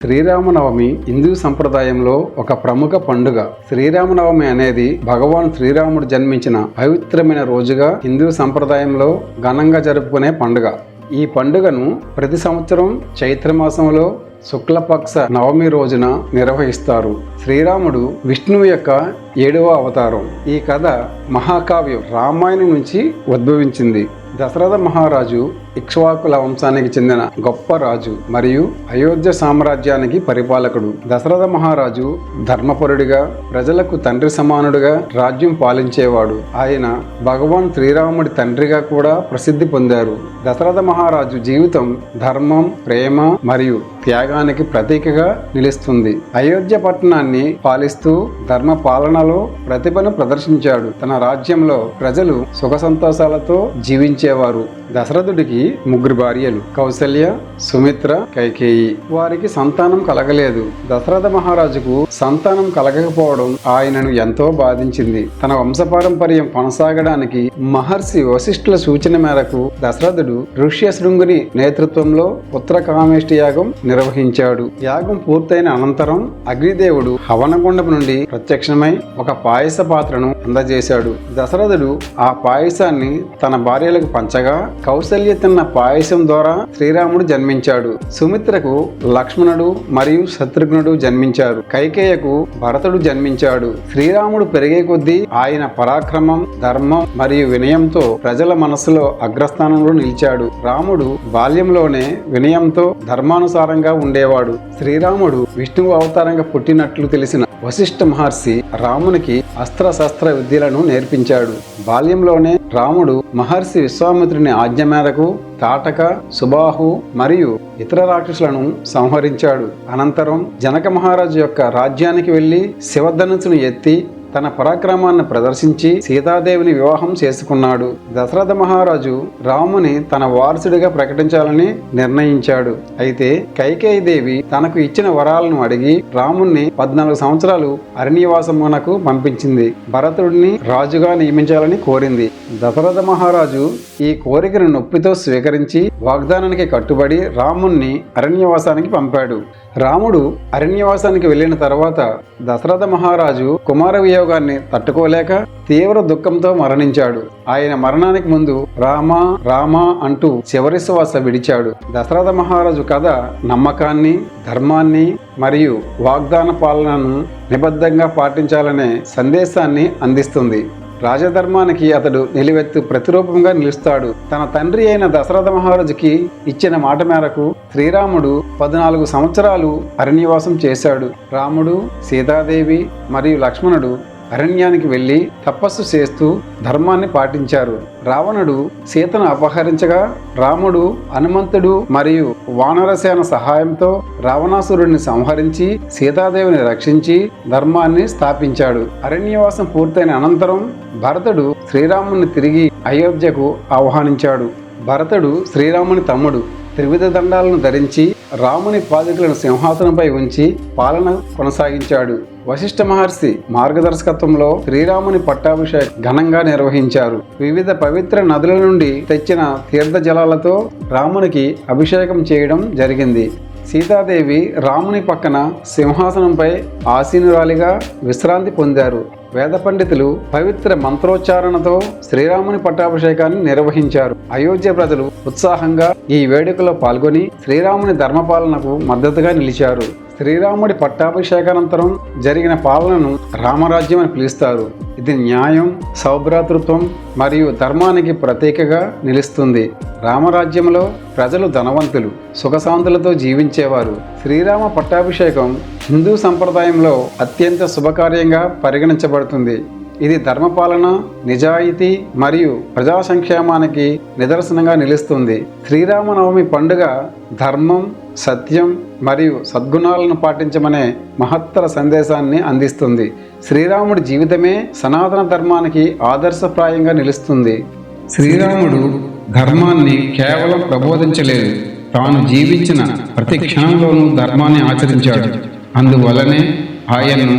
శ్రీరామనవమి హిందూ సంప్రదాయంలో ఒక ప్రముఖ పండుగ. శ్రీరామనవమి అనేది భగవాన్ శ్రీరాముడు జన్మించిన పవిత్రమైన రోజుగా హిందూ సంప్రదాయంలో ఘనంగా జరుపుకునే పండుగ. ఈ పండుగను ప్రతి సంవత్సరం చైత్రమాసంలో శుక్లపక్ష నవమి రోజున నిర్వహిస్తారు. శ్రీరాముడు విష్ణువు యొక్క 7వ అవతారం. ఈ కథ మహాకావ్యం రామాయణం నుంచి ఉద్భవించింది. దశరథ మహారాజు ఇక్ష్వాకుల వంశానికి చెందిన గొప్ప రాజు మరియు అయోధ్య సామ్రాజ్యానికి పరిపాలకుడు. దశరథ మహారాజు ధర్మపరుడిగా, ప్రజలకు తండ్రి సమానుడిగా రాజ్యం పాలించేవాడు. ఆయన భగవాన్ శ్రీరాముడి తండ్రిగా కూడా ప్రసిద్ధి పొందారు. దశరథ మహారాజు జీవితం ధర్మం, ప్రేమ మరియు త్యాగానికి ప్రతీకగా నిలుస్తుంది. అయోధ్య పట్టణాన్ని పాలిస్తూ ధర్మ పాలనలో ప్రతిభను ప్రదర్శించాడు. తన రాజ్యంలో ప్రజలు సుఖ సంతోషాలతో జీవించేవారు. దశరథుడికి 3 భార్యలు, కౌసల్య, సుమిత్ర, కైకేయి. వారికి సంతానం కలగలేదు. దశరథ మహారాజుకు సంతానం కలగకపోవడం ఆయనను ఎంతో బాధించింది. తన వంశపారంపర్యం కొనసాగడానికి మహర్షి వశిష్ఠుల సూచన మేరకు దశరథుడు ఋష్యశృంగుని నేతృత్వంలో పుత్రకామేష్టి యాగం నిర్వహించాడు. యాగం పూర్తయిన అనంతరం అగ్నిదేవుడు హవనగుండం నుండి ప్రత్యక్షమై ఒక పాయస పాత్రను అందజేశాడు. దశరథుడు ఆ పాయసాన్ని తన భార్యలకు పంచగా కౌసల్య తిన్న పాయసం ద్వారా శ్రీరాముడు జన్మించాడు. సుమిత్రకు లక్ష్మణుడు మరియు శత్రుఘ్నుడు జన్మించారు. కైకేయకు భరతుడు జన్మించాడు. శ్రీరాముడు పెరిగే కొద్దీ ఆయన పరాక్రమం, ధర్మం మరియు వినయంతో ప్రజల మనసులో అగ్రస్థానంలో నిలిచాడు. రాముడు బాల్యంలోనే వినయంతో ధర్మానుసారంగా ఉండేవాడు. శ్రీరాముడు విష్ణువు అవతారంగా పుట్టినట్లు తెలిసిన వశిష్ఠ మహర్షి రామునికి అస్త్రశస్త్ర విద్యలను నేర్పించాడు. బాల్యంలోనే రాముడు మహర్షి విశ్వామిత్రుని ఆజ్ఞ మేరకు తాటక, సుబాహు మరియు ఇతర రాక్షసులను సంహరించాడు. అనంతరం జనక మహారాజు యొక్క రాజ్యానికి వెళ్లి శివధనుసును ఎత్తి తన పరాక్రమాన్ని ప్రదర్శించి సీతాదేవిని వివాహం చేసుకున్నాడు. దశరథ మహారాజు రాముని తన వారసుడిగా ప్రకటించాలని నిర్ణయించాడు. అయితే కైకేయి దేవి తనకు ఇచ్చిన వరాలను అడిగి రాముణ్ణి 14 సంవత్సరాలు అరణ్యవాసమునకు పంపించింది. భరతుడిని రాజుగా నియమించాలని కోరింది. దశరథ మహారాజు ఈ కోరికను నొప్పితో స్వీకరించి వాగ్దానానికి కట్టుబడి రాముణ్ణి అరణ్యవాసానికి పంపాడు. రాముడు అరణ్యవాసానికి వెళ్లిన తర్వాత దశరథ మహారాజు కుమార వియోగాన్ని తట్టుకోలేక తీవ్ర దుఃఖంతో మరణించాడు. ఆయన మరణానికి ముందు రామా రామా అంటూ చివరి శ్వాస విడిచాడు. దశరథ మహారాజు కథ నమ్మకాన్ని, ధర్మాన్ని మరియు వాగ్దాన పాలనను నిబద్ధంగా పాటించాలనే సందేశాన్ని అందిస్తుంది. రాజధర్మానికి అతడు నిలువెత్తు ప్రతిరూపంగా నిలుస్తాడు. తన తండ్రి అయిన దశరథ మహారాజుకి ఇచ్చిన మాట మేరకు శ్రీరాముడు 14 సంవత్సరాలు అరణ్యవాసం చేశాడు. రాముడు, సీతాదేవి మరియు లక్ష్మణుడు అరణ్యానికి వెళ్లి తపస్సు చేస్తూ ధర్మాన్ని పాటించారు. రావణుడు సీతను అపహరించగా రాముడు, హనుమంతుడు మరియు వానరసేన సహాయంతో రావణాసురుడిని సంహరించి సీతాదేవిని రక్షించి ధర్మాన్ని స్థాపించాడు. అరణ్యవాసం పూర్తయిన అనంతరం భరతుడు శ్రీరాముని తిరిగి అయోధ్యకు ఆహ్వానించాడు. భరతుడు శ్రీరాముని తమ్ముడు. త్రివిధ దండాలను ధరించి రాముని పాదుకలను సింహాసనంపై ఉంచి పాలన కొనసాగించాడు. వశిష్ఠ మహర్షి మార్గదర్శకత్వంలో శ్రీరాముని పట్టాభిషేకం ఘనంగా నిర్వహించారు. వివిధ పవిత్ర నదుల నుండి తెచ్చిన తీర్థ జలాలతో రామునికి అభిషేకం చేయడం జరిగింది. సీతాదేవి రాముని పక్కన సింహాసనంపై ఆసీనురాలిగా విశ్రాంతి పొందారు. వేద పండితులు పవిత్ర మంత్రోచ్చారణతో శ్రీరాముని పట్టాభిషేకాన్ని నిర్వహించారు. అయోధ్య ప్రజలు ఉత్సాహంగా ఈ వేడుకలో పాల్గొని శ్రీరాముని ధర్మపాలనకు మద్దతుగా నిలిచారు. శ్రీరాముడి పట్టాభిషేకానంతరం జరిగిన పాలనను రామరాజ్యం అని పిలుస్తారు. ఇది న్యాయం, సౌభ్రాతృత్వం మరియు ధర్మానికి ప్రతీకగా నిలుస్తుంది. రామరాజ్యంలో ప్రజలు ధనవంతులు, సుఖశాంతులతో జీవించేవారు. శ్రీరామ పట్టాభిషేకం హిందూ సంప్రదాయంలో అత్యంత శుభకార్యంగా పరిగణించబడుతుంది. ఇది ధర్మపాలన, నిజాయితీ మరియు ప్రజా సంక్షేమానికి నిదర్శనంగా నిలుస్తుంది. శ్రీరామనవమి పండుగ ధర్మం, సత్యం మరియు సద్గుణాలను పాటించమనే మహత్తర సందేశాన్ని అందిస్తుంది. శ్రీరాముడి జీవితమే సనాతన ధర్మానికి ఆదర్శప్రాయంగా నిలుస్తుంది. శ్రీరాముడు ధర్మాన్ని కేవలం ప్రబోధించలేదు, తాను జీవించిన ప్రతి క్షణంలోనూ ధర్మాన్ని ఆచరించాడు. అందువల్లనే ఆయన్ను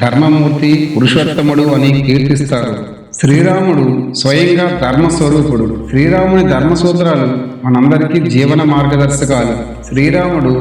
ధర్మమూర్తి, పురుషోత్తముడు అని కీర్తిస్తారు. శ్రీరాముడు స్వయంగా ధర్మస్వరూపుడు. శ్రీరాముని ధర్మసూత్రాలు మనందరికీ జీవన మార్గదర్శకాలు. శ్రీరాముడు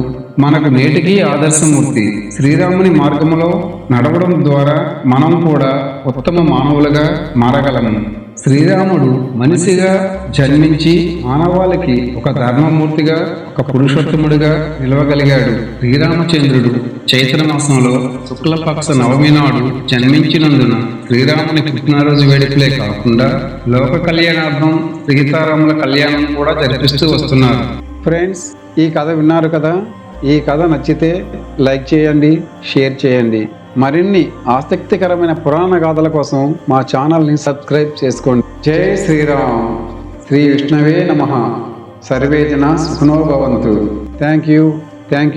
మనకు నేటికీ ఆదర్శమూర్తి. శ్రీరాముని మార్గంలో నడవడం ద్వారా మనం కూడా ఉత్తమ మానవులుగా మారగలము. శ్రీరాముడు మనిషిగా జన్మించి మానవాళికి ఒక ధర్మమూర్తిగా, ఒక పురుషోత్తముడిగా నిలవగలిగాడు. శ్రీరామచంద్రుడు చైత్ర మాసంలో శుక్లపక్ష నవమి నాడు జన్మించినందున శ్రీరాముని పుట్టినరోజు వేడుకలే కాకుండా లోక కళ్యాణార్థం సీతారాముల కళ్యాణం కూడా జరిపిస్తూ వస్తున్నారు. ఫ్రెండ్స్, ఈ కథ విన్నారు కదా. ఈ కథ నచ్చితే లైక్ చేయండి, షేర్ చేయండి. మరిన్ని ఆసక్తికరమైన పురాణ గాథల కోసం మా ఛానల్ని సబ్స్క్రైబ్ చేసుకోండి. జై శ్రీరామ్. శ్రీ విష్ణవే నమః. సర్వే జనా సుఖినో భవంతు. Thank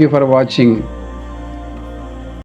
you for watching.